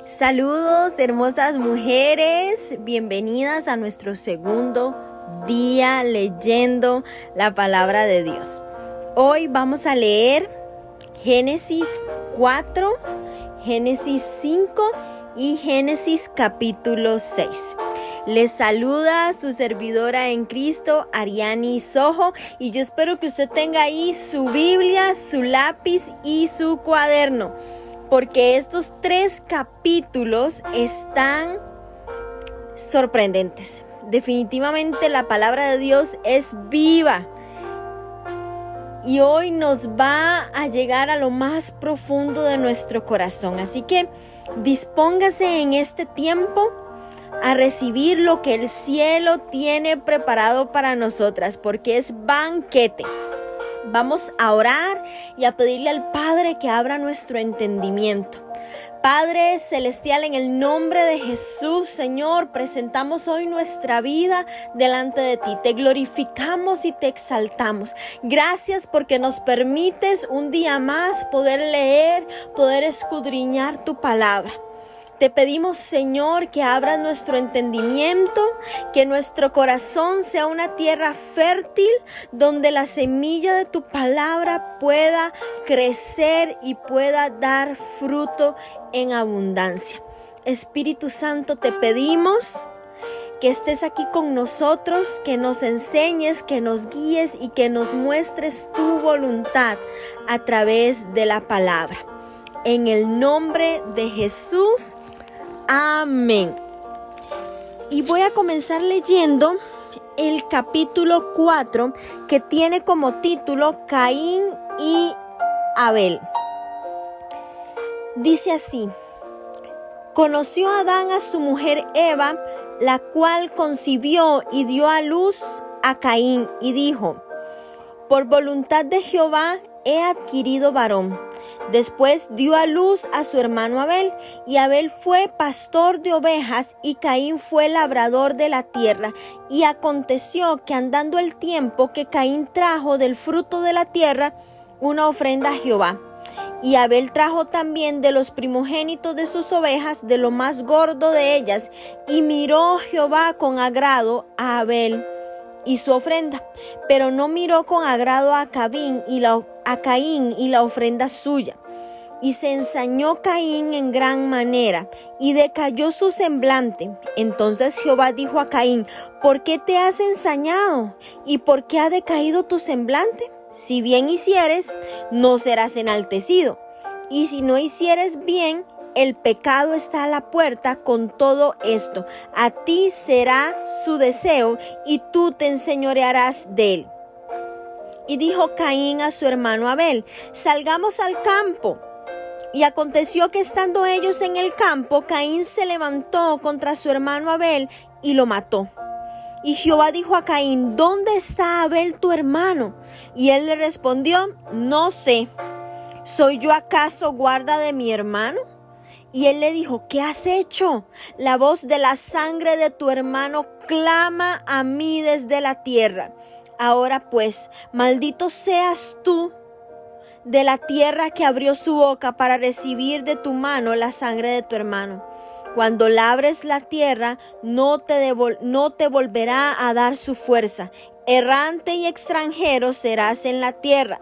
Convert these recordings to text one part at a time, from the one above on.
Saludos, hermosas mujeres, bienvenidas a nuestro segundo día leyendo la palabra de Dios. Hoy vamos a leer Génesis 4, Génesis 5 y Génesis capítulo 6. Les saluda su servidora en Cristo, Ariani Sojo, y yo espero que usted tenga ahí su Biblia, su lápiz y su cuaderno, porque estos 3 capítulos están sorprendentes. Definitivamente la palabra de Dios es viva y hoy nos va a llegar a lo más profundo de nuestro corazón. Así que dispóngase en este tiempo a recibir lo que el cielo tiene preparado para nosotras, porque es banquete. Vamos a orar y a pedirle al Padre que abra nuestro entendimiento. Padre celestial, en el nombre de Jesús, Señor, presentamos hoy nuestra vida delante de ti. Te glorificamos y te exaltamos. Gracias porque nos permites un día más poder leer, poder escudriñar tu palabra. Te pedimos, Señor, que abras nuestro entendimiento, que nuestro corazón sea una tierra fértil donde la semilla de tu palabra pueda crecer y pueda dar fruto en abundancia. Espíritu Santo, te pedimos que estés aquí con nosotros, que nos enseñes, que nos guíes y que nos muestres tu voluntad a través de la palabra. En el nombre de Jesús, amén. Y voy a comenzar leyendo el capítulo 4, que tiene como título Caín y Abel. Dice así: conoció Adán a su mujer Eva, la cual concibió y dio a luz a Caín, y dijo: por voluntad de Jehová he adquirido varón. Después dio a luz a su hermano Abel, y Abel fue pastor de ovejas, y Caín fue labrador de la tierra. Y aconteció que andando el tiempo, que Caín trajo del fruto de la tierra una ofrenda a Jehová. Y Abel trajo también de los primogénitos de sus ovejas, de lo más gordo de ellas. Y miró Jehová con agrado a Abel y su ofrenda, pero no miró con agrado a Caín y la ofrenda suya. Y se ensañó Caín en gran manera, y decayó su semblante. Entonces Jehová dijo a Caín: ¿por qué te has ensañado? ¿Y por qué ha decaído tu semblante? Si bien hicieres, no serás enaltecido, y si no hicieres bien, el pecado está a la puerta. Con todo esto, a ti será su deseo, y tú te enseñorearás de él. Y dijo Caín a su hermano Abel: salgamos al campo. Y aconteció que estando ellos en el campo, Caín se levantó contra su hermano Abel y lo mató. Y Jehová dijo a Caín: ¿dónde está Abel tu hermano? Y él le respondió: no sé. ¿Soy yo acaso guarda de mi hermano? Y él le dijo: ¿qué has hecho? La voz de la sangre de tu hermano clama a mí desde la tierra. Ahora pues, maldito seas tú de la tierra que abrió su boca para recibir de tu mano la sangre de tu hermano. Cuando labres la tierra, no te volverá a dar su fuerza. Errante y extranjero serás en la tierra.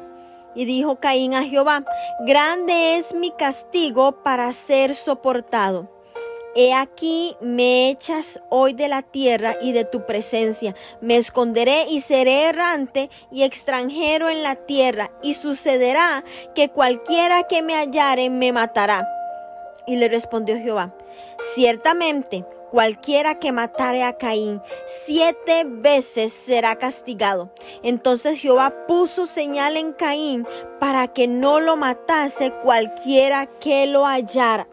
Y dijo Caín a Jehová: grande es mi castigo para ser soportado. He aquí me echas hoy de la tierra y de tu presencia. Me esconderé y seré errante y extranjero en la tierra. Y sucederá que cualquiera que me hallare me matará. Y le respondió Jehová: ciertamente, cualquiera que matare a Caín 7 veces será castigado. Entonces Jehová puso señal en Caín para que no lo matase cualquiera que lo hallara.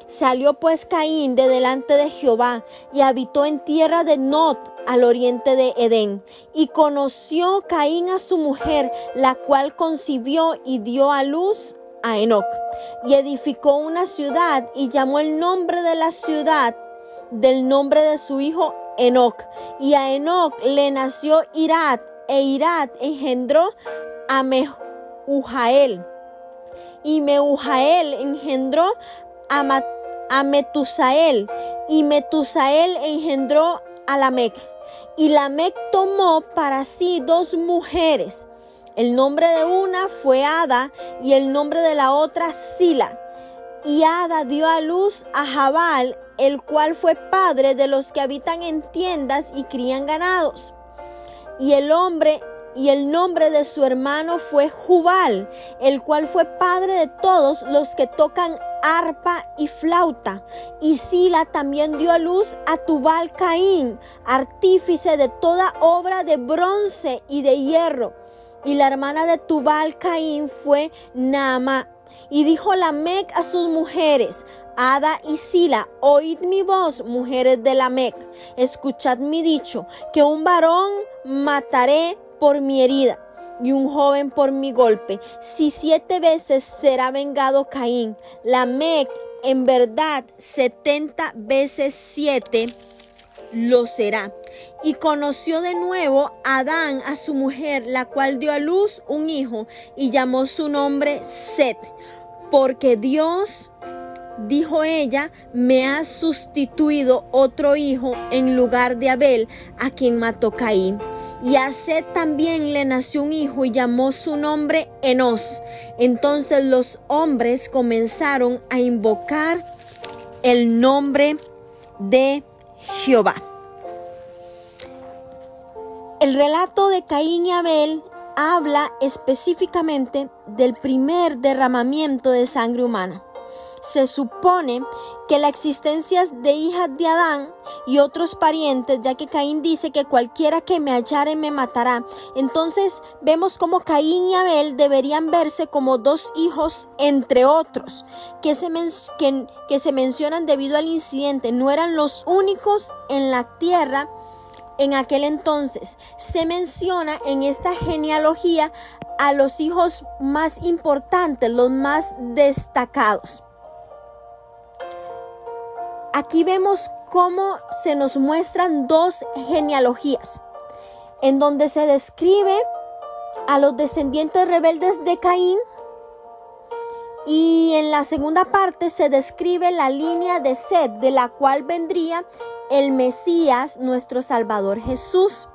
Salió pues Caín de delante de Jehová y habitó en tierra de Nod, al oriente de Edén. Y conoció Caín a su mujer, la cual concibió y dio a luz a Enoc. Y edificó una ciudad y llamó el nombre de la ciudad del nombre de su hijo Enoc. Y a Enoc le nació Irad, e Irad engendró a Mehujael. Y Mehujael engendró a a Metusael, y Metusael engendró a Lamec. Y Lamec tomó para sí 2 mujeres. El nombre de una fue Ada y el nombre de la otra Sila. Y Ada dio a luz a Jabal, el cual fue padre de los que habitan en tiendas y crían ganados. Y el nombre de su hermano fue Jubal, el cual fue padre de todos los que tocan arpa y flauta. Y Sila también dio a luz a Tubal Caín, artífice de toda obra de bronce y de hierro. Y la hermana de Tubal Caín fue Naamá. Y dijo Lamec a sus mujeres, Ada y Sila, oíd mi voz, mujeres de Lamec, escuchad mi dicho, que un varón mataré por mi herida y un joven por mi golpe. Si 7 veces será vengado Caín, Lamec en verdad 70 veces 7 lo será. Y conoció de nuevo Adán a su mujer, la cual dio a luz un hijo y llamó su nombre Set, porque Dios, dijo ella, me ha sustituido otro hijo en lugar de Abel, a quien mató Caín. Y a Set también le nació un hijo y llamó su nombre Enos. Entonces los hombres comenzaron a invocar el nombre de Jehová. El relato de Caín y Abel habla específicamente del primer derramamiento de sangre humana. Se supone que la existencia de hijas de Adán y otros parientes, ya que Caín dice que cualquiera que me hallare me matará. Entonces vemos como Caín y Abel deberían verse como 2 hijos entre otros que se mencionan debido al incidente. No eran los únicos en la tierra en aquel entonces. Se menciona en esta genealogía a los hijos más importantes, los más destacados. Aquí vemos cómo se nos muestran 2 genealogías, en donde se describe a los descendientes rebeldes de Caín, y en la segunda parte se describe la línea de Set, de la cual vendría el Mesías, nuestro Salvador Jesús.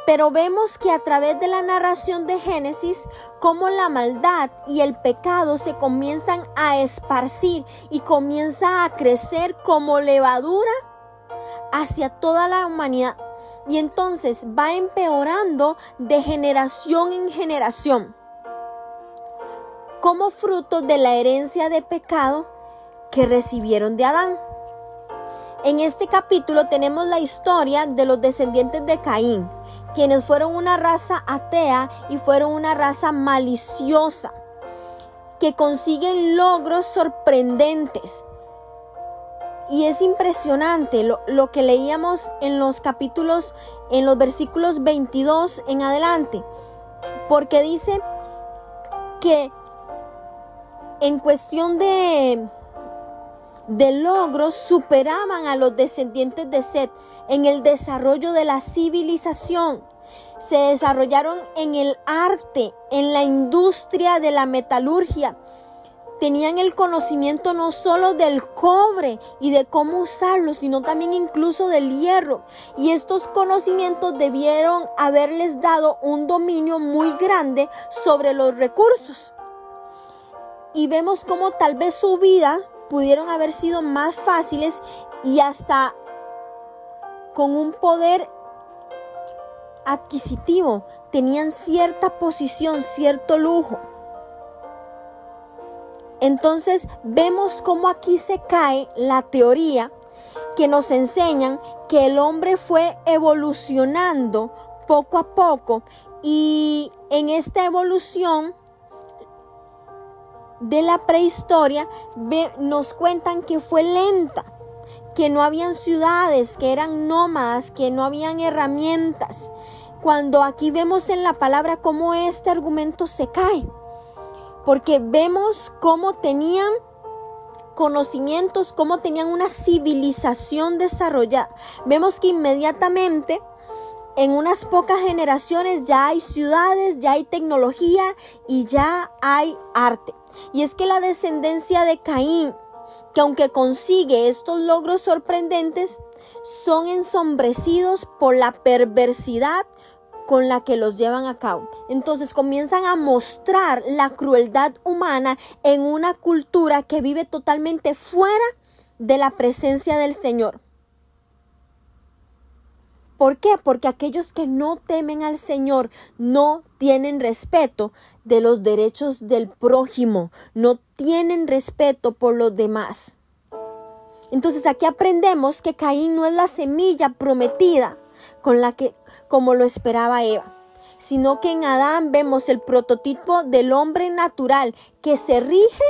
Pero vemos que a través de la narración de Génesis, cómo la maldad y el pecado se comienzan a esparcir y comienza a crecer como levadura hacia toda la humanidad. Y entonces va empeorando de generación en generación, como fruto de la herencia de pecado que recibieron de Adán. En este capítulo tenemos la historia de los descendientes de Caín, quienes fueron una raza atea y fueron una raza maliciosa, que consiguen logros sorprendentes. Y es impresionante lo que leíamos en los capítulos, en los versículos 22 en adelante, porque dice que en cuestión de logros superaban a los descendientes de Set en el desarrollo de la civilización. Se desarrollaron en el arte, en la industria de la metalurgia. Tenían el conocimiento no solo del cobre y de cómo usarlo, sino también incluso del hierro. Y estos conocimientos debieron haberles dado un dominio muy grande sobre los recursos. Y vemos cómo tal vez su vida pudieron haber sido más fáciles y hasta con un poder adquisitivo. Tenían cierta posición, cierto lujo. Entonces vemos cómo aquí se cae la teoría que nos enseñan que el hombre fue evolucionando poco a poco, y en esta evolución de la prehistoria nos cuentan que fue lenta, que no habían ciudades, que eran nómadas, que no habían herramientas. Cuando aquí vemos en la palabra cómo este argumento se cae, porque vemos cómo tenían conocimientos, cómo tenían una civilización desarrollada. Vemos que inmediatamente en unas pocas generaciones ya hay ciudades, ya hay tecnología y ya hay arte. Y es que la descendencia de Caín que aunque consigue estos logros sorprendentes, son ensombrecidos por la perversidad con la que los llevan a cabo. Entonces comienzan a mostrar la crueldad humana en una cultura que vive totalmente fuera de la presencia del Señor. ¿Por qué? Porque aquellos que no temen al Señor no tienen respeto de los derechos del prójimo, no tienen respeto por los demás. Entonces aquí aprendemos que Caín no es la semilla prometida con la que, como lo esperaba Eva, sino que en Adán vemos el prototipo del hombre natural que se rige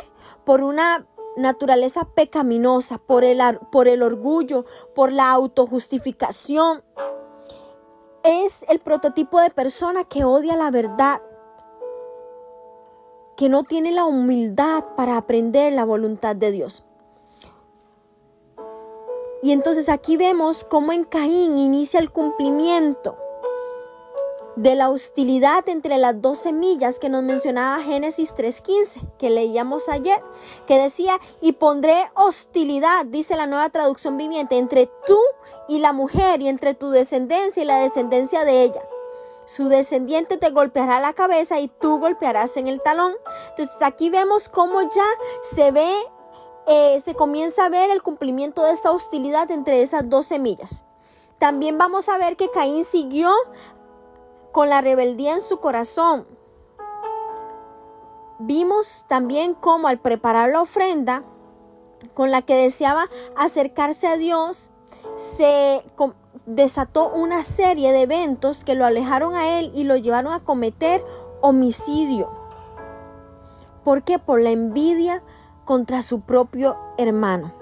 por una naturaleza pecaminosa, por el orgullo, por la autojustificación. Es el prototipo de persona que odia la verdad, que no tiene la humildad para aprender la voluntad de Dios. Y entonces aquí vemos cómo en Caín inicia el cumplimiento de la hostilidad entre las dos semillas que nos mencionaba Génesis 3:15, que leíamos ayer, que decía, y pondré hostilidad, dice la Nueva Traducción Viviente, entre tú y la mujer y entre tu descendencia y la descendencia de ella. Su descendiente te golpeará la cabeza y tú golpearás en el talón. Entonces aquí vemos cómo ya se comienza a ver el cumplimiento de esta hostilidad entre esas dos semillas. También vamos a ver que Caín siguió con la rebeldía en su corazón. Vimos también cómo al preparar la ofrenda con la que deseaba acercarse a Dios, se desató una serie de eventos que lo alejaron a él y lo llevaron a cometer homicidio. ¿Por qué? Por la envidia contra su propio hermano.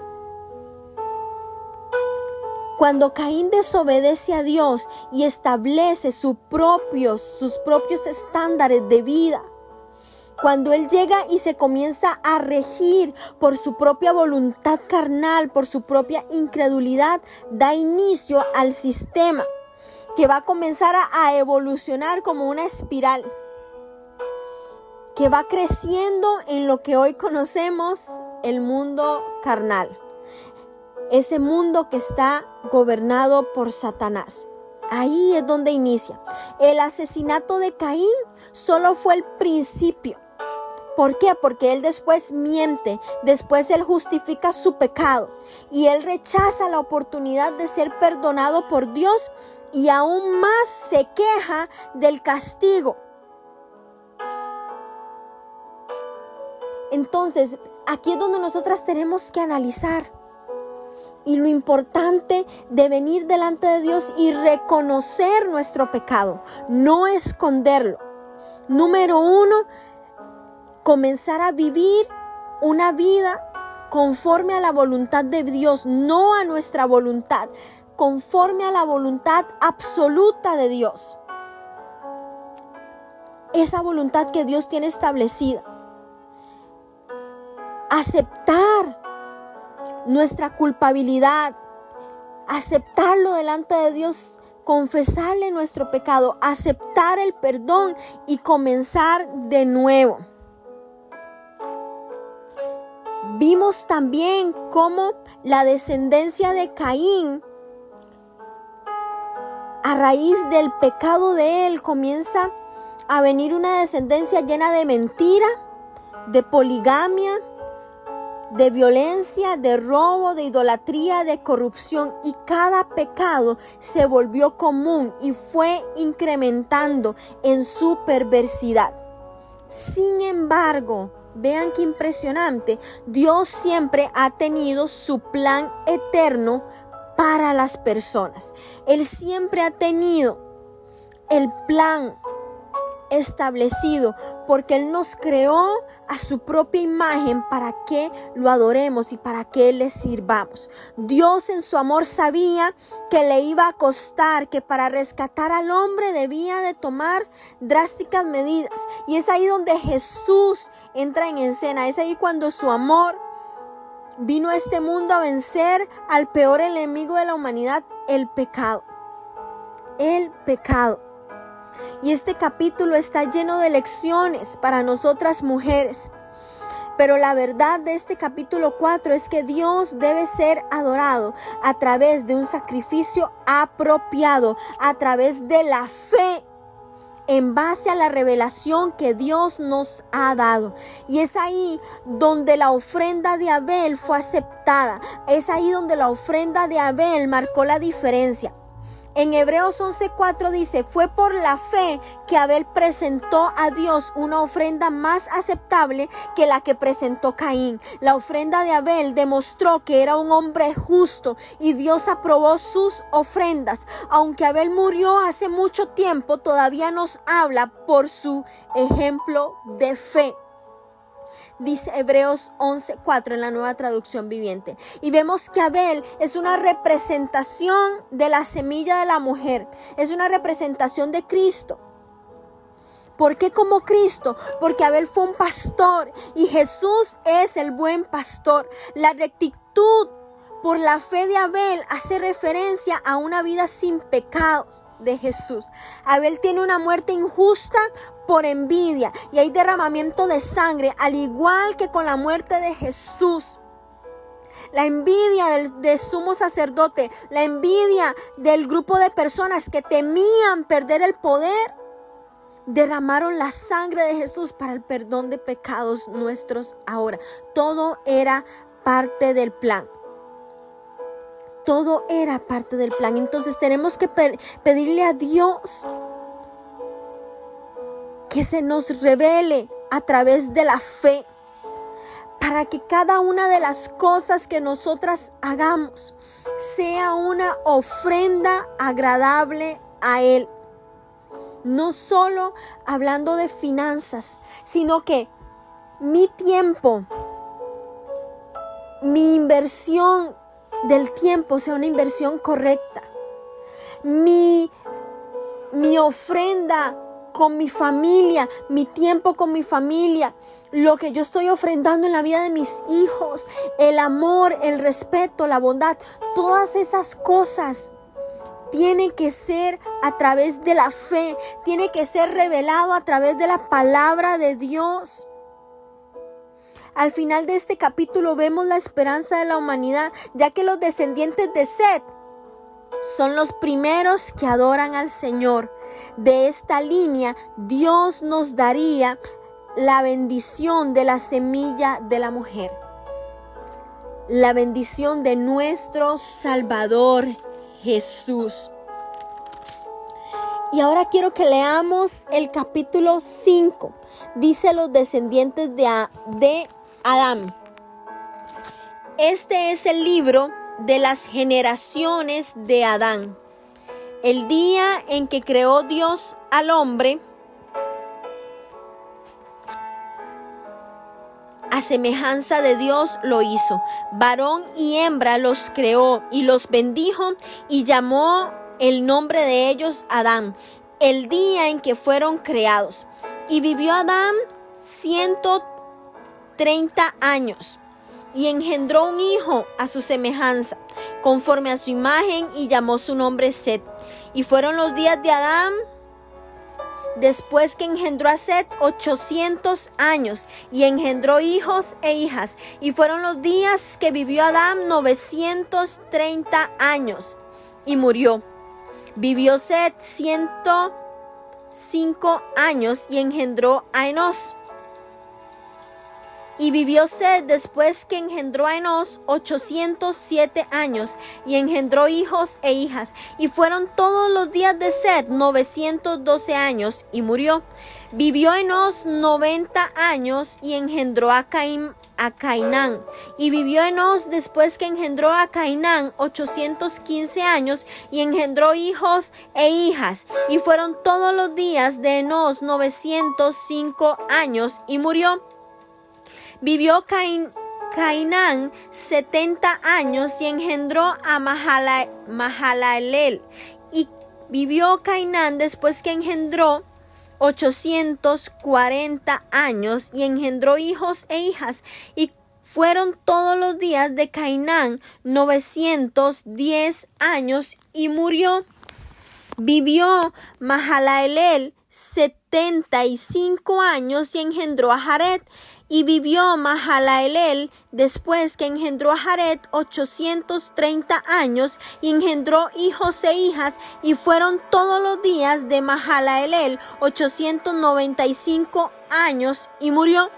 Cuando Caín desobedece a Dios y establece sus propios estándares de vida, cuando él llega y se comienza a regir por su propia voluntad carnal, por su propia incredulidad, da inicio al sistema que va a comenzar a evolucionar como una espiral, que va creciendo en lo que hoy conocemos el mundo carnal. Ese mundo que está gobernado por Satanás. Ahí es donde inicia. El asesinato de Caín solo fue el principio. ¿Por qué? Porque él después miente, después él justifica su pecado y él rechaza la oportunidad de ser perdonado por Dios y aún más se queja del castigo. Entonces, aquí es donde nosotras tenemos que analizar. Y lo importante de venir delante de Dios y reconocer nuestro pecado, no esconderlo. Número 1, comenzar a vivir una vida conforme a la voluntad de Dios, no a nuestra voluntad, conforme a la voluntad absoluta de Dios. Esa voluntad que Dios tiene establecida. Aceptar nuestra culpabilidad, aceptarlo delante de Dios, confesarle nuestro pecado, aceptar el perdón y comenzar de nuevo. Vimos también cómo la descendencia de Caín, a raíz del pecado de él, comienza a venir una descendencia llena de mentira, de poligamia, de violencia, de robo, de idolatría, de corrupción, y cada pecado se volvió común y fue incrementando en su perversidad. Sin embargo, vean qué impresionante, Dios siempre ha tenido su plan eterno para las personas. Él siempre ha tenido el plan establecido porque Él nos creó a su propia imagen para que lo adoremos y para que le sirvamos. Dios en su amor sabía que le iba a costar, que para rescatar al hombre debía de tomar drásticas medidas, y es ahí donde Jesús entra en escena. Es ahí cuando su amor vino a este mundo a vencer al peor enemigo de la humanidad, el pecado. El pecado. Y este capítulo está lleno de lecciones para nosotras mujeres. Pero la verdad de este capítulo 4 es que Dios debe ser adorado a través de un sacrificio apropiado, a través de la fe, en base a la revelación que Dios nos ha dado. Y es ahí donde la ofrenda de Abel fue aceptada. Es ahí donde la ofrenda de Abel marcó la diferencia. En Hebreos 11:4 dice: fue por la fe que Abel presentó a Dios una ofrenda más aceptable que la que presentó Caín. La ofrenda de Abel demostró que era un hombre justo y Dios aprobó sus ofrendas. Aunque Abel murió hace mucho tiempo, todavía nos habla por su ejemplo de fe. Dice Hebreos 11:4 en la Nueva Traducción Viviente. Y vemos que Abel es una representación de la semilla de la mujer. Es una representación de Cristo. ¿Por qué como Cristo? Porque Abel fue un pastor y Jesús es el buen pastor. La rectitud por la fe de Abel hace referencia a una vida sin pecados de Jesús. Abel tiene una muerte injusta por envidia y hay derramamiento de sangre, al igual que con la muerte de Jesús. La envidia del sumo sacerdote, la envidia del grupo de personas que temían perder el poder, derramaron la sangre de Jesús para el perdón de pecados nuestros ahora. Todo era parte del plan. Todo era parte del plan. Entonces tenemos que pedirle a Dios que se nos revele a través de la fe, para que cada una de las cosas que nosotras hagamos sea una ofrenda agradable a Él. No solo hablando de finanzas, sino que mi tiempo, mi inversión del tiempo sea una inversión correcta. Mi ofrenda con mi familia, mi tiempo con mi familia, lo que yo estoy ofrendando en la vida de mis hijos, el amor, el respeto, la bondad, todas esas cosas tienen que ser a través de la fe, tiene que ser revelado a través de la palabra de Dios. Al final de este capítulo vemos la esperanza de la humanidad, ya que los descendientes de Set son los primeros que adoran al Señor. De esta línea, Dios nos daría la bendición de la semilla de la mujer, la bendición de nuestro Salvador Jesús. Y ahora quiero que leamos el capítulo 5. Dice los descendientes de Adán. Este es el libro de las generaciones de Adán. El día en que creó Dios al hombre, a semejanza de Dios lo hizo. Varón y hembra los creó y los bendijo y llamó el nombre de ellos Adán, el día en que fueron creados. Y vivió Adán 130 años y engendró un hijo a su semejanza, conforme a su imagen, y llamó su nombre Set. Y fueron los días de Adán, después que engendró a Set, 800 años, y engendró hijos e hijas. Y fueron los días que vivió Adán 930 años, y murió. Vivió Set 105 años, y engendró a Enos. Y vivió Set después que engendró a Enos 807 años, y engendró hijos e hijas. Y fueron todos los días de Set 912 años, y murió. Vivió Enos 90 años, y engendró a Cainán. Y vivió Enos después que engendró a Cainán 815 años, y engendró hijos e hijas. Y fueron todos los días de Enos 905 años, y murió. Vivió Cainán 70 años, y engendró a Mahalaleel. Y vivió Cainán después que engendró 840 años, y engendró hijos e hijas. Y fueron todos los días de Cainán 910 años, y murió. Vivió Mahalaleel 75 años, y engendró a Jared. Y vivió Mahalaleel después que engendró a Jared 830 años y engendró hijos e hijas, y fueron todos los días de Mahalaleel 895 años y murió.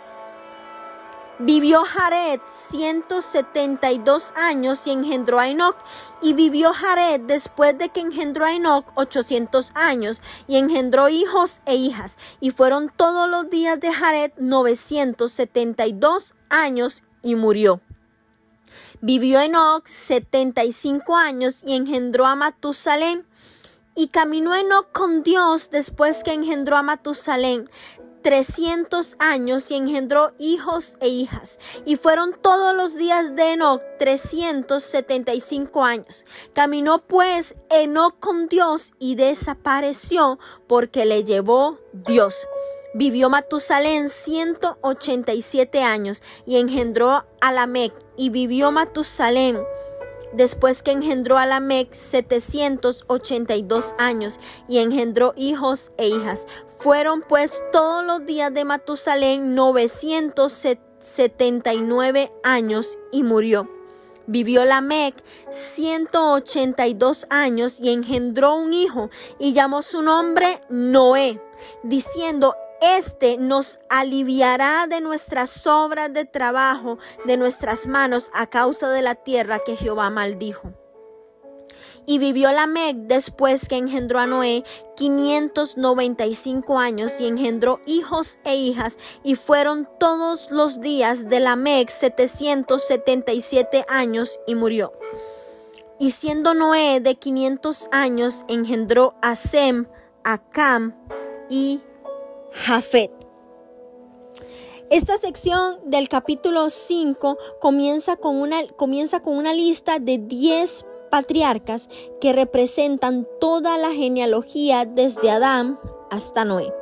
Vivió Jared 172 años y engendró a Enoc. Y vivió Jared después de que engendró a Enoc 800 años y engendró hijos e hijas. Y fueron todos los días de Jared 972 años y murió. Vivió Enoc 75 años y engendró a Matusalén. Y caminó Enoc con Dios después que engendró a Matusalén 300 años y engendró hijos e hijas. Y fueron todos los días de Enoc 375 años. Caminó pues Enoc con Dios y desapareció porque le llevó Dios. Vivió Matusalén 187 años y engendró a Lamec. Y vivió Matusalén después que engendró a Lamec 782 años y engendró hijos e hijas. Fueron pues todos los días de Matusalén 979 años y murió. Vivió Lamec 182 años y engendró un hijo y llamó su nombre Noé, diciendo: Este nos aliviará de nuestras obras de trabajo, de nuestras manos, a causa de la tierra que Jehová maldijo. Y vivió Lamec después que engendró a Noé 595 años y engendró hijos e hijas, y fueron todos los días de Lamec 777 años y murió. Y siendo Noé de 500 años, engendró a Sem, a Cam y Jafet. Esta sección del capítulo 5 comienza con una lista de 10 patriarcas que representan toda la genealogía desde Adán hasta Noé.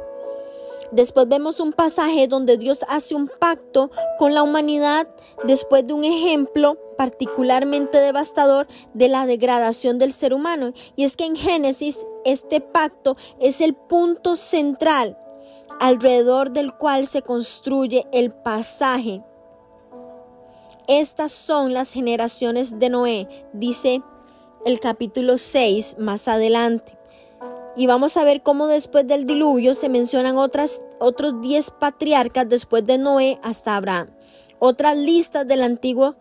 Después vemos un pasaje donde Dios hace un pacto con la humanidad después de un ejemplo particularmente devastador de la degradación del ser humano. Y es que en Génesis este pacto es el punto central alrededor del cual se construye el pasaje. Estas son las generaciones de Noé, dice el capítulo 6 más adelante. Y vamos a ver cómo después del diluvio se mencionan otros 10 patriarcas después de Noé hasta Abraham. Otras listas del antiguo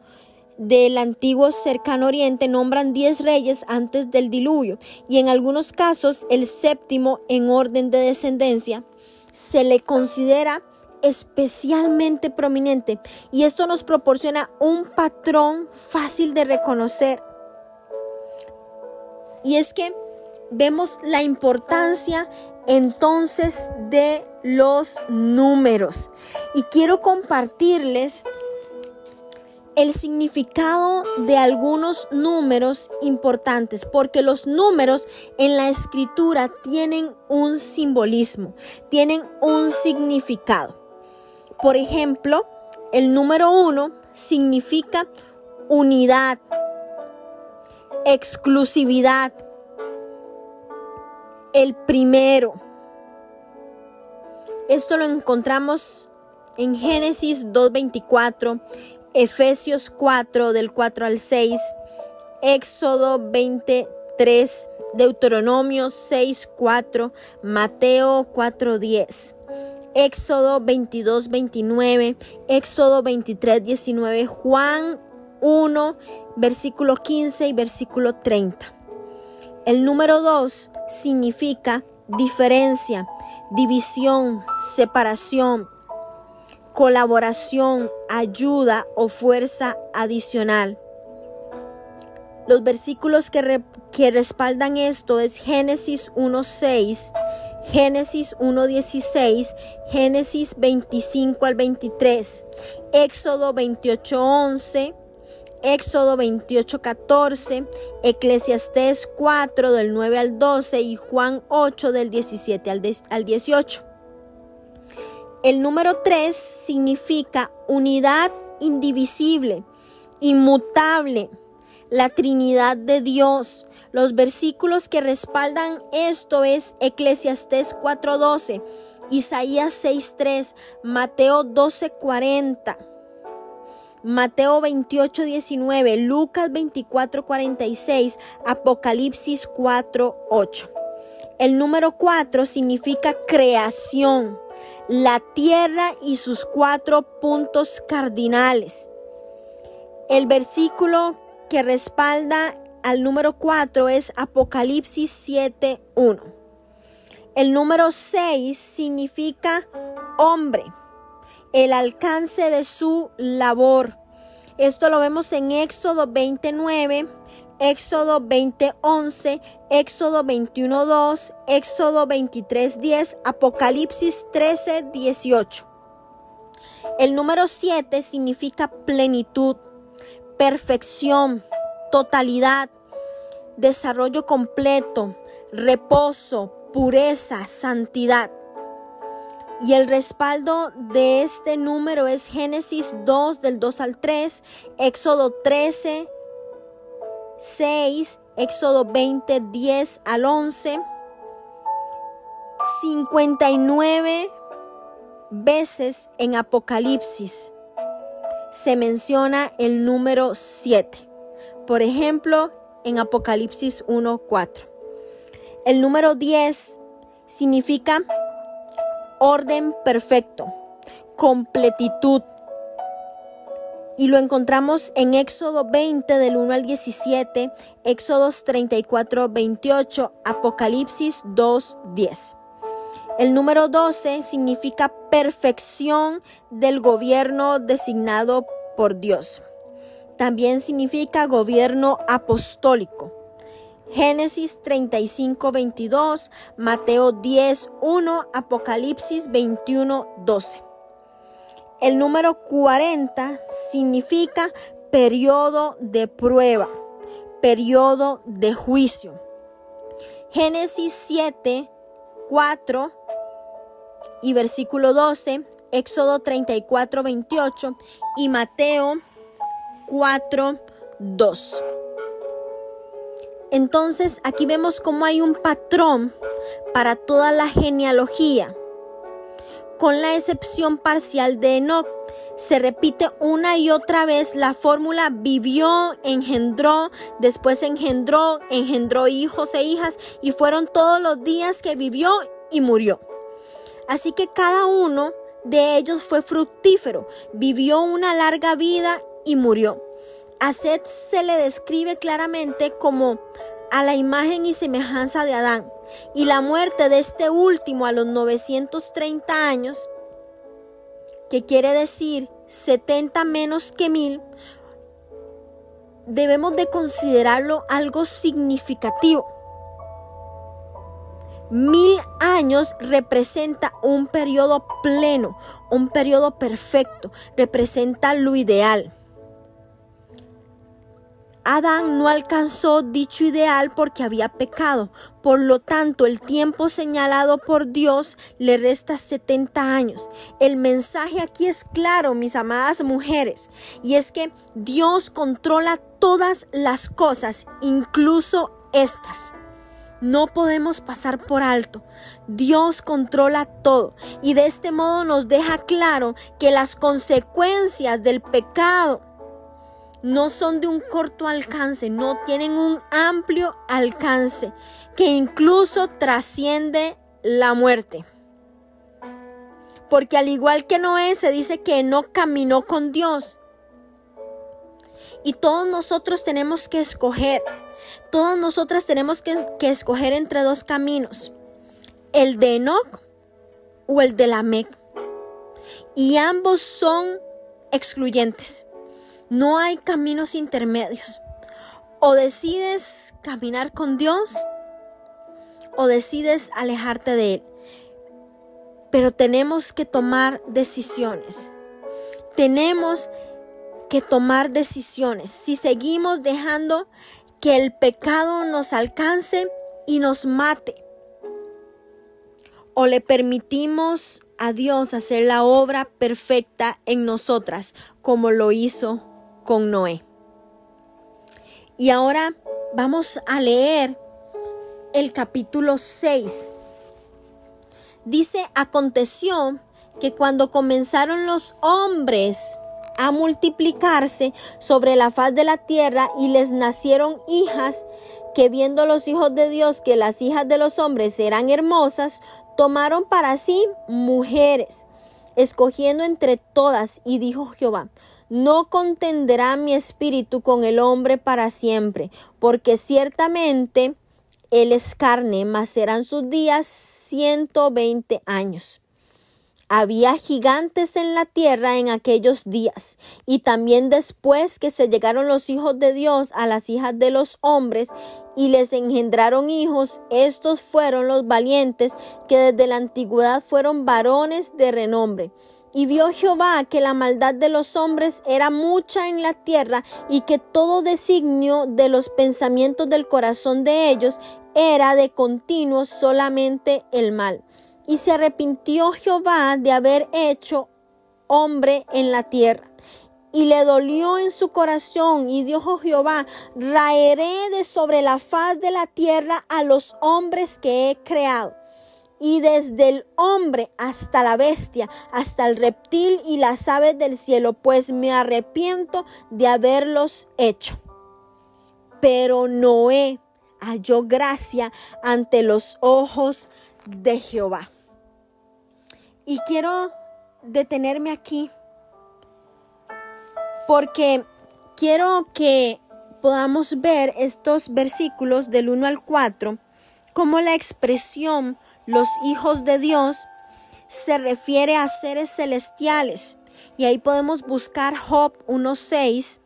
cercano oriente nombran 10 reyes antes del diluvio, y en algunos casos el séptimo en orden de descendencia se le considera especialmente prominente, y esto nos proporciona un patrón fácil de reconocer. Y es que vemos la importancia entonces de los números, y quiero compartirles el significado de algunos números importantes, porque los números en la escritura tienen un simbolismo, tienen un significado. Por ejemplo, el número 1 significa unidad, exclusividad, el primero. Esto lo encontramos en Génesis 2:24, Efesios 4 del 4 al 6, Éxodo 23, Deuteronomio 6:4, Mateo 4:10, Éxodo 22:29, Éxodo 23:19, Juan 1, versículo 15 y versículo 30. El número 2 significa diferencia, división, separación, colaboración, ayuda o fuerza adicional. Los versículos que respaldan esto es Génesis 1:6, Génesis 1:16, Génesis 25 al 23, Éxodo 28:11, Éxodo 28:14, Eclesiastés 4 del 9 al 12 y Juan 8 del 17 al 18. El número 3 significa unidad indivisible, inmutable, la Trinidad de Dios. Los versículos que respaldan esto es Eclesiastés 4:12, Isaías 6:3, Mateo 12:40, Mateo 28:19, Lucas 24:46, Apocalipsis 4:8. El número 4 significa creación, la tierra y sus 4 puntos cardinales. El versículo que respalda al número 4 es Apocalipsis 7:1. El número 6 significa hombre, el alcance de su labor. Esto lo vemos en Éxodo 20:9, Éxodo 20:11, Éxodo 21:2, Éxodo 23:10, Apocalipsis 13:18. El número 7 significa plenitud, perfección, totalidad, desarrollo completo, reposo, pureza, santidad. Y el respaldo de este número es Génesis 2 del 2 al 3, Éxodo 13:6, Éxodo 20, 10 al 11, 59 veces en Apocalipsis se menciona el número 7. Por ejemplo, en Apocalipsis 1:4. El número 10 significa orden perfecto, completitud. Y lo encontramos en Éxodo 20 del 1 al 17, Éxodos 34:28, Apocalipsis 2:10. El número 12 significa perfección del gobierno designado por Dios. También significa gobierno apostólico. Génesis 35:22, Mateo 10:1, Apocalipsis 21:12. El número 40 significa periodo de prueba, periodo de juicio. Génesis 7:4 y versículo 12, Éxodo 34:28 y Mateo 4:2. Entonces aquí vemos cómo hay un patrón para toda la genealogía. Con la excepción parcial de Enoc, se repite una y otra vez la fórmula: vivió, engendró, después engendró hijos e hijas, y fueron todos los días que vivió y murió. Así que cada uno de ellos fue fructífero, vivió una larga vida y murió. A Set se le describe claramente como a la imagen y semejanza de Adán, y la muerte de este último a los 930 años, que quiere decir 70 menos que 1000, debemos de considerarlo algo significativo. 1000 años representa un periodo pleno, un periodo perfecto, representa lo ideal. Adán no alcanzó dicho ideal porque había pecado. Por lo tanto, el tiempo señalado por Dios le resta 70 años. El mensaje aquí es claro, mis amadas mujeres, y es que Dios controla todas las cosas, incluso estas. No podemos pasar por alto. Dios controla todo, y de este modo nos deja claro que las consecuencias del pecado no son de un corto alcance, no tienen un amplio alcance que incluso trasciende la muerte. Porque al igual que Noé, se dice que no caminó con Dios. Y todos nosotros tenemos que escoger, todas nosotras tenemos que escoger entre dos caminos: el de Enoc o el de Lamec. Y ambos son excluyentes. No hay caminos intermedios. O decides caminar con Dios o decides alejarte de Él. Pero tenemos que tomar decisiones. Tenemos que tomar decisiones. Si seguimos dejando que el pecado nos alcance y nos mate, o le permitimos a Dios hacer la obra perfecta en nosotras, como lo hizo con Noé. Y ahora vamos a leer el capítulo 6 Dice, aconteció que cuando comenzaron los hombres a multiplicarse sobre la faz de la tierra y les nacieron hijas, que viendo los hijos de Dios que las hijas de los hombres eran hermosas, tomaron para sí mujeres, escogiendo entre todas, y dijo Jehová, no contenderá mi espíritu con el hombre para siempre, porque ciertamente él es carne, mas serán sus días 120 años. Había gigantes en la tierra en aquellos días, y también después que se llegaron los hijos de Dios a las hijas de los hombres, y les engendraron hijos, estos fueron los valientes, que desde la antigüedad fueron varones de renombre. Y vio Jehová que la maldad de los hombres era mucha en la tierra, y que todo designio de los pensamientos del corazón de ellos era de continuo solamente el mal. Y se arrepintió Jehová de haber hecho hombre en la tierra, y le dolió en su corazón, y dijo Jehová, raeré de sobre la faz de la tierra a los hombres que he creado, y desde el hombre hasta la bestia, hasta el reptil y las aves del cielo, pues me arrepiento de haberlos hecho. Pero Noé halló gracia ante los ojos de Jehová. Y quiero detenerme aquí porque quiero que podamos ver estos versículos del 1 al 4, como la expresión los hijos de Dios se refiere a seres celestiales. Y ahí podemos buscar Job 1:6,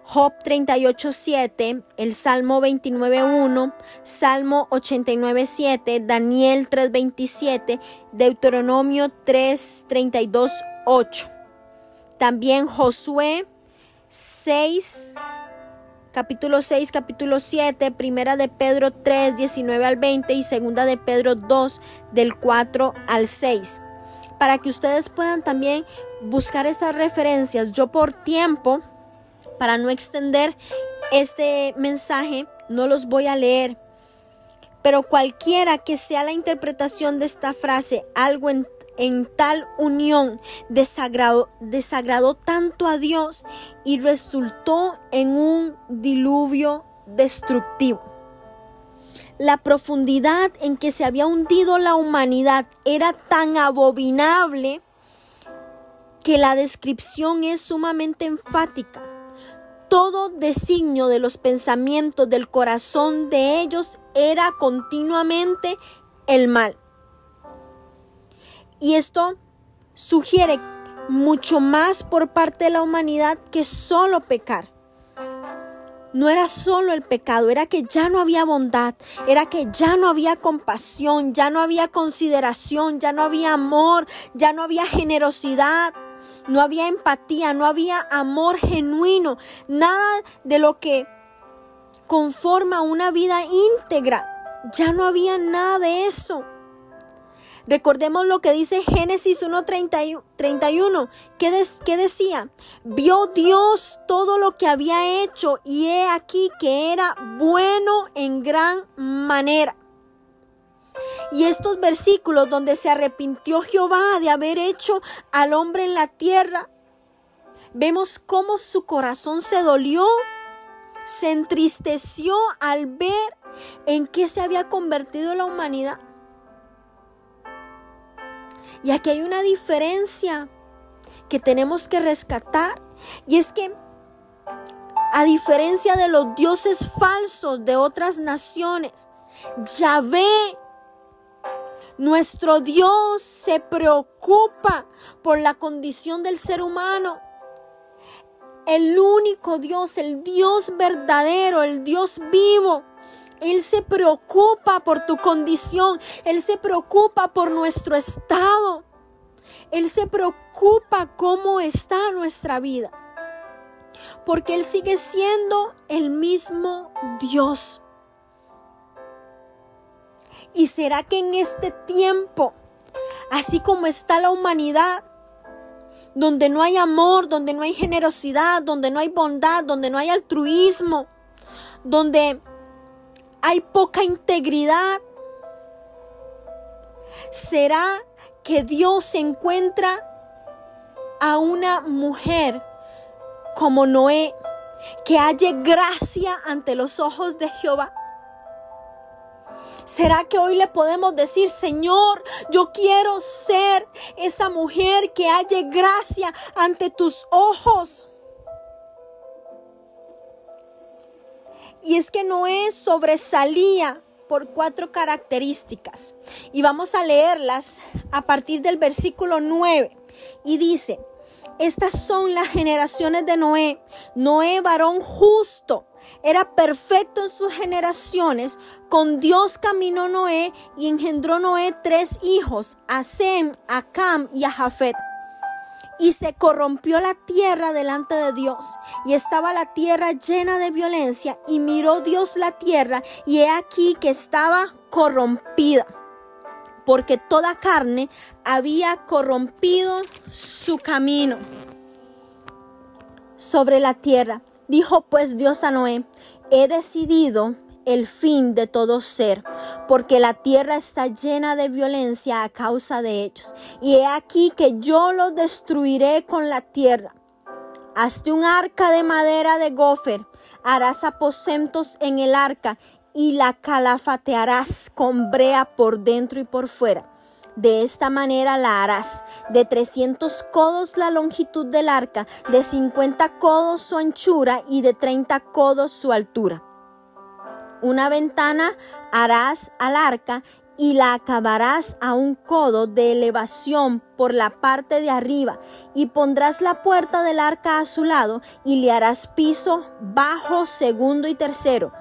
Job 38:7, el Salmo 29:1, Salmo 89:7, Daniel 3:27, Deuteronomio 3:32-8. También Josué 6, capítulo 6, capítulo 7, Primera de Pedro 3, 19 al 20 y Segunda de Pedro 2, del 4 al 6. Para que ustedes puedan también buscar esas referencias. Yo por tiempo, para no extender este mensaje, no los voy a leer. Pero cualquiera que sea la interpretación de esta frase, algo en tal unión desagradó tanto a Dios y resultó en un diluvio destructivo. La profundidad en que se había hundido la humanidad era tan abominable que la descripción es sumamente enfática. Todo designio de los pensamientos del corazón de ellos era continuamente el mal. Y esto sugiere mucho más por parte de la humanidad que solo pecar. No era solo el pecado, era que ya no había bondad, era que ya no había compasión, ya no había consideración, ya no había amor, ya no había generosidad. No había empatía, no había amor genuino, nada de lo que conforma una vida íntegra. Ya no había nada de eso. Recordemos lo que dice Génesis 1:31. ¿Qué decía? Vio Dios todo lo que había hecho y he aquí que era bueno en gran manera. Y estos versículos donde se arrepintió Jehová de haber hecho al hombre en la tierra, vemos cómo su corazón se dolió, se entristeció al ver en qué se había convertido la humanidad. Y aquí hay una diferencia que tenemos que rescatar, y es que a diferencia de los dioses falsos de otras naciones, Yahvé, nuestro Dios, se preocupa por la condición del ser humano. El único Dios, el Dios verdadero, el Dios vivo, Él se preocupa por tu condición. Él se preocupa por nuestro estado. Él se preocupa cómo está nuestra vida. Porque Él sigue siendo el mismo Dios. ¿Y será que en este tiempo, así como está la humanidad, donde no hay amor, donde no hay generosidad, donde no hay bondad, donde no hay altruismo, donde hay poca integridad, ¿Será que Dios encuentra a una mujer como Noé, que halle gracia ante los ojos de Jehová? ¿Será que hoy le podemos decir: Señor, yo quiero ser esa mujer que halle gracia ante tus ojos? Y es que Noé sobresalía por 4 características. Y vamos a leerlas a partir del versículo 9. Y dice: estas son las generaciones de Noé. Noé, varón justo, era perfecto en sus generaciones. Con Dios caminó Noé y engendró Noé 3 hijos, a Sem, a Cam y a Jafet. Y se corrompió la tierra delante de Dios, y estaba la tierra llena de violencia, y miró Dios la tierra, y he aquí que estaba corrompida, porque toda carne había corrompido su camino sobre la tierra. Dijo pues Dios a Noé: he decidido el fin de todo ser, porque la tierra está llena de violencia a causa de ellos. Y he aquí que yo los destruiré con la tierra. Hazte un arca de madera de gofer, harás aposentos en el arca y la calafatearás con brea por dentro y por fuera. De esta manera la harás: de 300 codos la longitud del arca, de 50 codos su anchura y de 30 codos su altura. Una ventana harás al arca y la acabarás a 1 codo de elevación por la parte de arriba, y pondrás la puerta del arca a su lado y le harás piso bajo, segundo y tercero.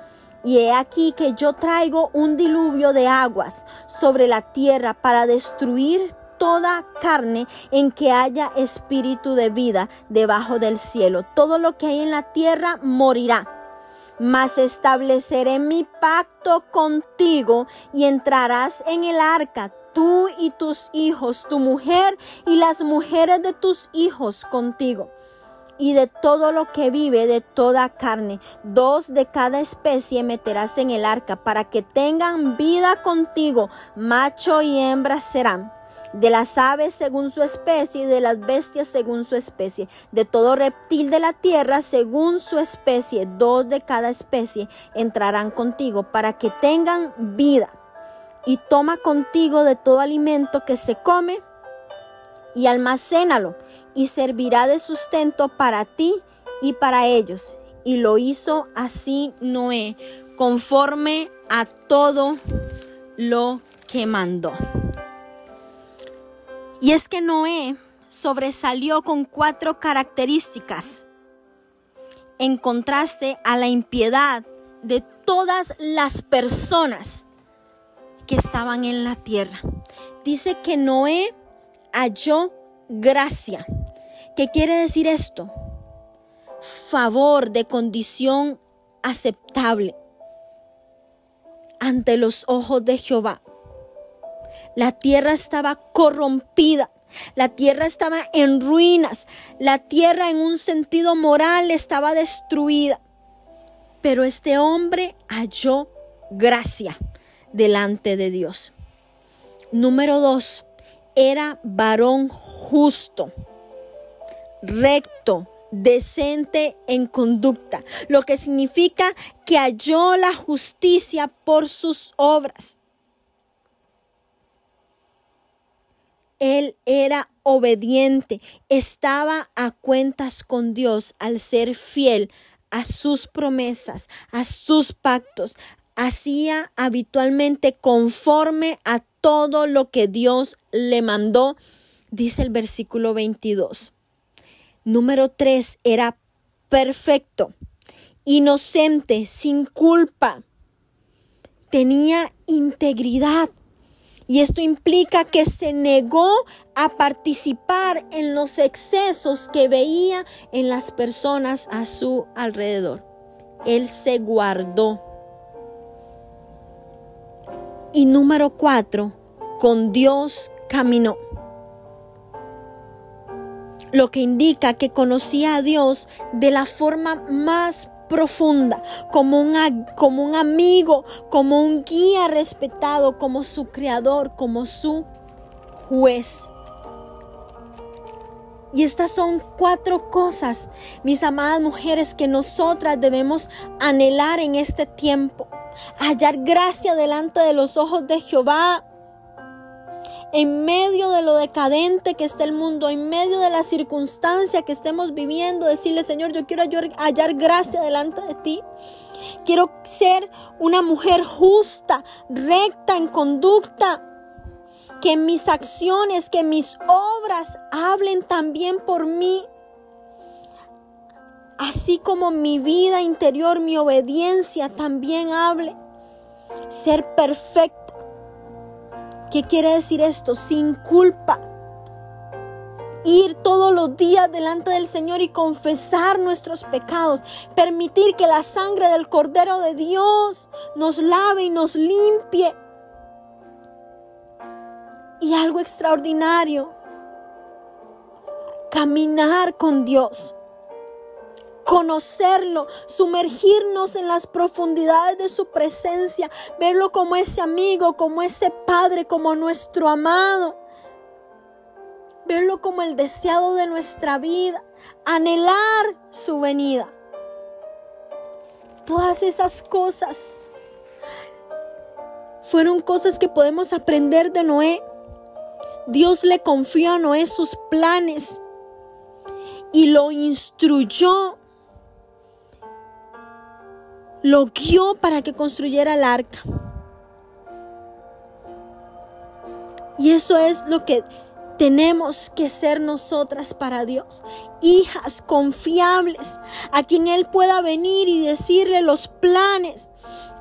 Y he aquí que yo traigo un diluvio de aguas sobre la tierra para destruir toda carne en que haya espíritu de vida debajo del cielo. Todo lo que hay en la tierra morirá. Mas estableceré mi pacto contigo y entrarás en el arca, tú y tus hijos, tu mujer y las mujeres de tus hijos contigo. Y de todo lo que vive, de toda carne, 2 de cada especie meterás en el arca, para que tengan vida contigo, macho y hembra serán. De las aves según su especie, y de las bestias según su especie, de todo reptil de la tierra según su especie, 2 de cada especie entrarán contigo, para que tengan vida. Y toma contigo de todo alimento que se come, y almacénalo, y servirá de sustento para ti y para ellos. Y lo hizo así Noé, conforme a todo lo que mandó. Y es que Noé sobresalió con 4 características, en contraste a la impiedad de todas las personas que estaban en la tierra. Dice que Noé halló gracia. ¿Qué quiere decir esto? Favor de condición aceptable ante los ojos de Jehová. La tierra estaba corrompida, la tierra estaba en ruinas, la tierra en un sentido moral estaba destruida. Pero este hombre halló gracia delante de Dios. Número 2, era varón justo, recto, decente en conducta, lo que significa que halló la justicia por sus obras. Él era obediente, estaba a cuentas con Dios al ser fiel a sus promesas, a sus pactos. Hacía habitualmente conforme a todo lo que Dios le mandó, dice el versículo 22. Número 3, era perfecto, inocente, sin culpa, tenía integridad. Y esto implica que se negó a participar en los excesos que veía en las personas a su alrededor. Él se guardó. Y número 4, con Dios caminó. Lo que indica que conocía a Dios de la forma más profunda, como un amigo, como un guía respetado, como su creador, como su juez. Y estas son 4 cosas, mis amadas mujeres, que nosotras debemos anhelar en este tiempo. Hallar gracia delante de los ojos de Jehová. En medio de lo decadente que está el mundo, en medio de la circunstancia que estemos viviendo, decirle: Señor, yo quiero hallar gracia delante de ti. Quiero ser una mujer justa, recta en conducta. Que mis acciones, que mis obras hablen también por mí. Así como mi vida interior, mi obediencia también hable. Ser perfecta. ¿Qué quiere decir esto? Sin culpa. Ir todos los días delante del Señor y confesar nuestros pecados. Permitir que la sangre del Cordero de Dios nos lave y nos limpie. Y algo extraordinario, caminar con Dios, conocerlo, sumergirnos en las profundidades de su presencia, verlo como ese amigo, como ese Padre, como nuestro amado, verlo como el deseado de nuestra vida, anhelar su venida. Todas esas cosas fueron cosas que podemos aprender de Noé. Dios le confió a Noé sus planes y lo instruyó, lo guió para que construyera el arca. Y eso es lo que tenemos que ser nosotras para Dios. Hijas confiables, a quien Él pueda venir y decirle los planes,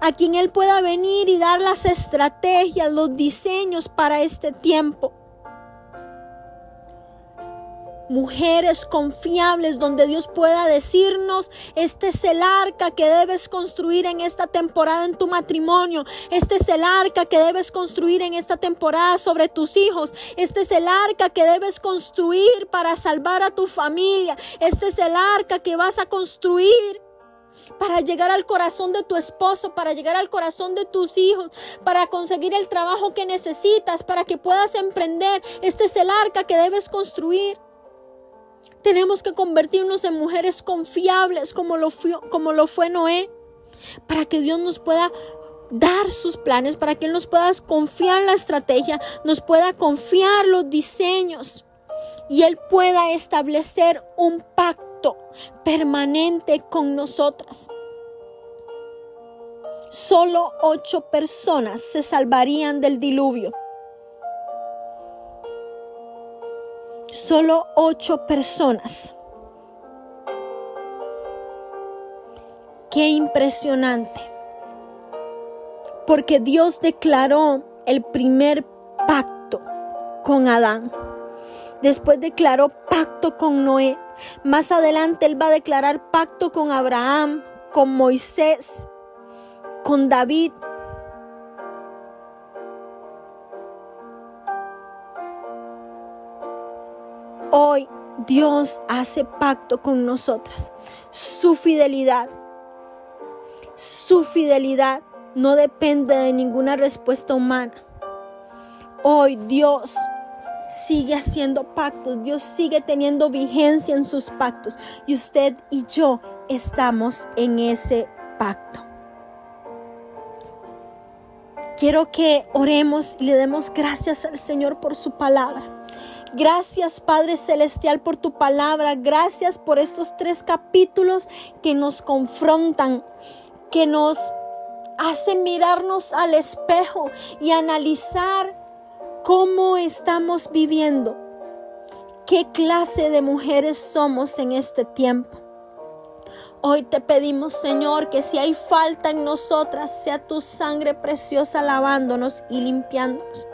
a quien Él pueda venir y dar las estrategias, los diseños para este tiempo. Mujeres confiables donde Dios pueda decirnos: este es el arca que debes construir en esta temporada en tu matrimonio. Este es el arca que debes construir en esta temporada sobre tus hijos. Este es el arca que debes construir para salvar a tu familia. Este es el arca que vas a construir para llegar al corazón de tu esposo, para llegar al corazón de tus hijos, para conseguir el trabajo que necesitas, para que puedas emprender. Este es el arca que debes construir. Tenemos que convertirnos en mujeres confiables como lo fue Noé, para que Dios nos pueda dar sus planes, para que Él nos pueda confiar la estrategia, nos pueda confiar los diseños y Él pueda establecer un pacto permanente con nosotras. Solo 8 personas se salvarían del diluvio. Solo 8 personas. Qué impresionante. Porque Dios declaró el primer pacto con Adán. Después declaró pacto con Noé. Más adelante Él va a declarar pacto con Abraham, con Moisés, con David. Hoy Dios hace pacto con nosotras. Su fidelidad no depende de ninguna respuesta humana. Hoy Dios sigue haciendo pactos. Dios sigue teniendo vigencia en sus pactos. Y usted y yo estamos en ese pacto. Quiero que oremos y le demos gracias al Señor por su palabra. Gracias, Padre Celestial, por tu palabra. Gracias por estos 3 capítulos que nos confrontan, que nos hacen mirarnos al espejo y analizar cómo estamos viviendo. ¿Qué clase de mujeres somos en este tiempo? Hoy te pedimos, Señor, que si hay falta en nosotras, sea tu sangre preciosa lavándonos y limpiándonos.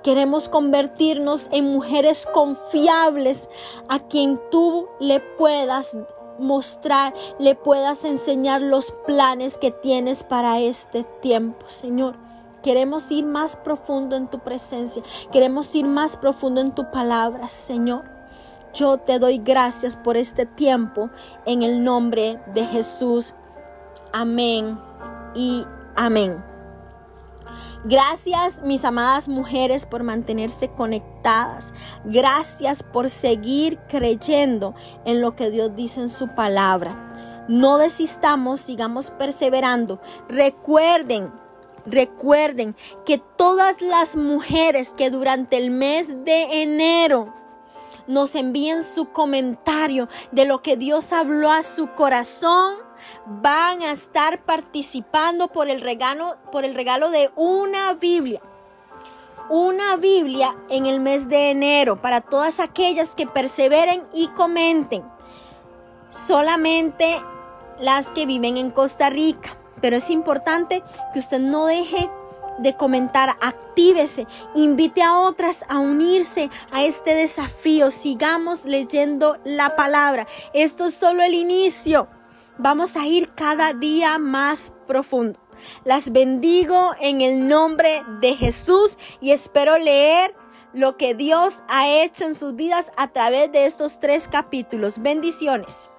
Queremos convertirnos en mujeres confiables a quien tú le puedas mostrar, le puedas enseñar los planes que tienes para este tiempo, Señor. Queremos ir más profundo en tu presencia. Queremos ir más profundo en tu palabra, Señor. Yo te doy gracias por este tiempo en el nombre de Jesús. Amén y amén. Gracias, mis amadas mujeres, por mantenerse conectadas. Gracias por seguir creyendo en lo que Dios dice en su palabra. No desistamos, sigamos perseverando. Recuerden que todas las mujeres que durante el mes de enero nos envíen su comentario de lo que Dios habló a su corazón, van a estar participando por el regalo de una Biblia en el mes de enero, para todas aquellas que perseveren y comenten. Solamente las que viven en Costa Rica, pero es importante que usted no deje de comentar. Actívese, invite a otras a unirse a este desafío. Sigamos leyendo la palabra. Esto es solo el inicio. Vamos a ir cada día más profundo. Las bendigo en el nombre de Jesús y espero leer lo que Dios ha hecho en sus vidas a través de estos 3 capítulos. Bendiciones.